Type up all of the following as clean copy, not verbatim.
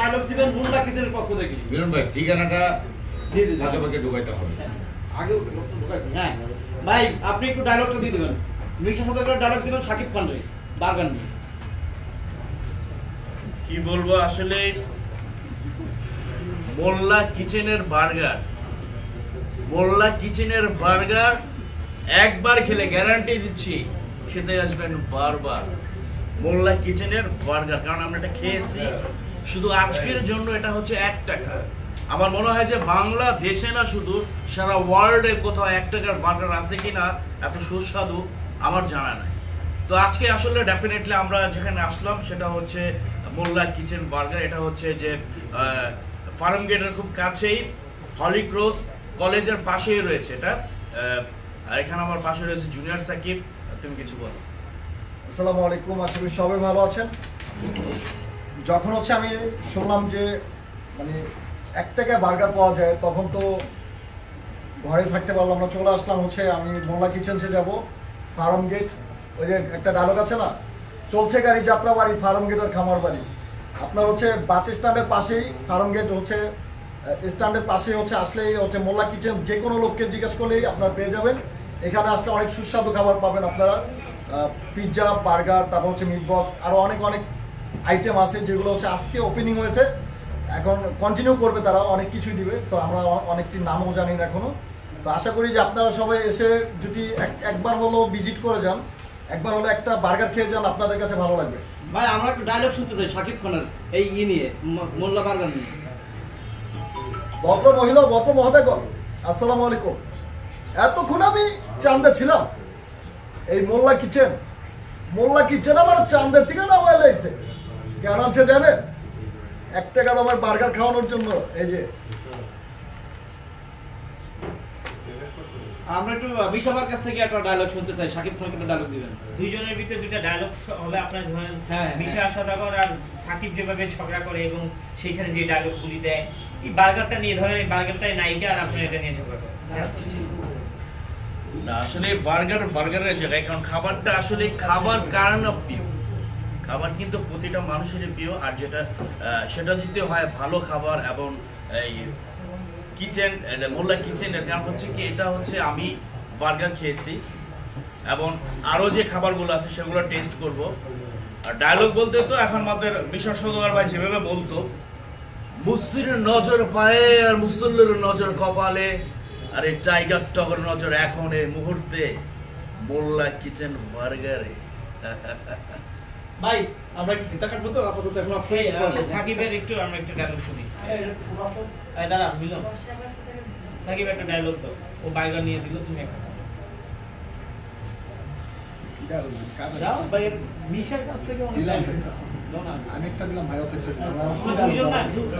Dialogue দিবেন মোল্লা কিচেনের পক্ষ থেকে। মিলন ভাই ঠিকানাটা দিয়ে দিন, আগে আগে ঢুকাইতে হবে। আগে ঢুকাইছেন, হ্যাঁ ভাই আপনি একটু ডায়লগটা দিয়ে দিবেন, মিক্সের সাথে করে ডায়লগ দিবেন শাকিব খান রে বার্গার নিয়ে। কি বলবো আসলে মোল্লা কিচেনের বার্গার একবার খেলে গ্যারান্টি দিচ্ছি খেতে আসবেন বারবার। মোল্লা কিচেনের বার্গার, কারণ আমরা এটা খেয়েছি শুধু আজকের জন্য, এটা হচ্ছে 1 টাকা। আমার মনে হয় যে বাংলাদেশে না শুধু সারা ওয়ার্ল্ডে কোথাও 1 টাকার বার্গার আছে কিনা এত সুস্বাদু আমার জানা নাই। তো আজকে আসলে ডেফিনেটলি আমরা যেখানে আসলাম সেটা হচ্ছে মোল্লা কিচেন বার্গার। এটা হচ্ছে যে ফার্ম গেটের খুব কাছেই, হলি ক্রস কলেজের পাশেই রয়েছে এটা। আর এখানে আমার পাশে রয়েছে জুনিয়র সাকিব, তুমি কিছু বলো। আসসালামু আলাইকুম, আশা করি সবাই ভালো আছেন। যখন হচ্ছে আমি শুনলাম যে মানে 1 টাকায় বার্গার পাওয়া যায়, তখন তো ঘরে থাকতে পারলাম না, চলে আসলাম হচ্ছে আমি মোল্লা কিচেন্সে যাব, ফার্ম গেট। ওই যে একটা ডায়লগ আছে না, চলছে গাড়ি যাত্রা বাড়ি, ফার্ম গেটের খামার বাড়ি। আপনার হচ্ছে বাস স্ট্যান্ডের পাশেই ফার্ম গেট হচ্ছে স্ট্যান্ডের পাশেই হচ্ছে, আসলেই হচ্ছে মোল্লা কিচেন, যে কোনো লোককে জিজ্ঞেস করলেই আপনারা পেয়ে যাবেন। এখানে আসলে অনেক সুস্বাদু খাবার পাবেন আপনারা, পিৎজা, বার্গার, তারপর হচ্ছে মিট বক্স, আরও অনেক আইটেম আছে যেগুলো হচ্ছে আজকে ওপেনিং হয়েছে, এখন কন্টিনিউ করবে তারা, অনেক কিছুই দিবে। তো আমরা অনেকটি নামও জানি না এখনও। তো আশা করি যে আপনারা সবাই এসে যদি একবার হলো ভিজিট করে যান, একবার হলো একটা বার্গার খেয়ে যান, আপনাদের কাছে ভালো লাগবে। ভাই আমরা একটু ডায়লগ শুনতে চাই শাকিব খানের এই নিয়ে, মোল্লা বার্গার নিয়ে। ভদ্র মহিলা, ভদ্র মহোদয়গণ, আসসালামু আলাইকুম। এতক্ষণ আমি চান্দে ছিলাম, এই মোল্লা কিচেন আমার চান্দের থেকে নামায় লাইছে। কেন আছে জানেন? 1 টাকা দামের বার্গার খাওয়ানোর জন্য। এই যে আমরা একটু বিশাবার কাছ থেকে একটা ডায়লগ শুনতে চাই, শাকিব খানকে একটা ডায়লগ দিবেন। দুইজনের ভিতরে দুইটা ডায়লগ হবে। আপনার ধরেন হ্যাঁ, মিশা সদাগর আর সাকিব যেভাবে ঝগড়া করে এবং সেইখানে যে ডায়লগগুলি দেয়, এই বার্গারটা নিয়ে ধরেন এই বার্গারটাই নায়িকা আর আপনার এটা নিয়ে ঝগড়া করে। না আসলে বার্গারের জায়গায়, কারণ খাবারটা আসলে খাবার কারণ প্রিয়, খাবার কিন্তু প্রতিটা মানুষেরই প্রিয়। আর যেটা সেটা যদি হয় ভালো খাবার এবং এই কিচেন, মোল্লা কিচেনের কারণ হচ্ছে কি, এটা হচ্ছে আমি বার্গার খেয়েছি এবং আরও যে খাবারগুলো আছে সেগুলো টেস্ট করব। আর ডায়লগ বলতে তো এখন আমাদের মিশন সদর ভাই যেভাবে বলতো, মুসির নজর পায়ে আর মুসল্লির নজর কপালে, আর এই টাইগার টগর নজর এখন এই মুহূর্তে মোল্লা কিচেন বার্গারে। ভাই আমরা একটু ফিতা কাটবো তো আপাতত, এখন সাকিবের একটু আমরা একটা ডায়লগ শুনি। দাঁড়া মিলন, সাকিব একটা ডায়লগ তো, ও বার্গার নিয়ে দিল, তুমি একটা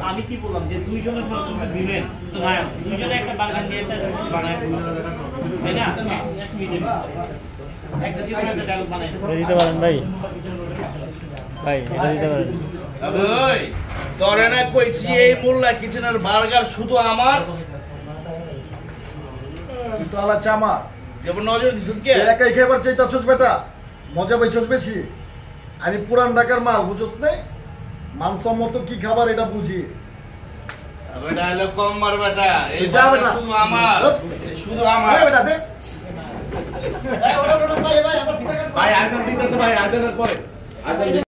আমি কি বললাম যে দুইজনের দিলেন, দুইজনে একটা বার্গার নিয়ে বানায়, তাই না? একটা চিত্র একটা ডায়লগ বানায় দিতে পারেন ভাই, এটা দিতে পারেন। ওই তোরে না কইছি এই মোল্লা কিচেনের বার্গার শুধু আমার, তুই তো আলা চামা, যেমন নজর দিছ কে একাই খাবার চাইতাছস বেটা, মজা পাইছস বেশি। আমি পুরান ঢাকার মাল, বুঝছস না? মানসম্মত কি খাবার এটা বুঝি। ডায়লগ কম মার বেটা, এই যা বেটা, শুধু আমার বেটা দে ভাই আমরা ফিতা কাটবো ভাই আজান দিতেছে, ভাই আজানের পরে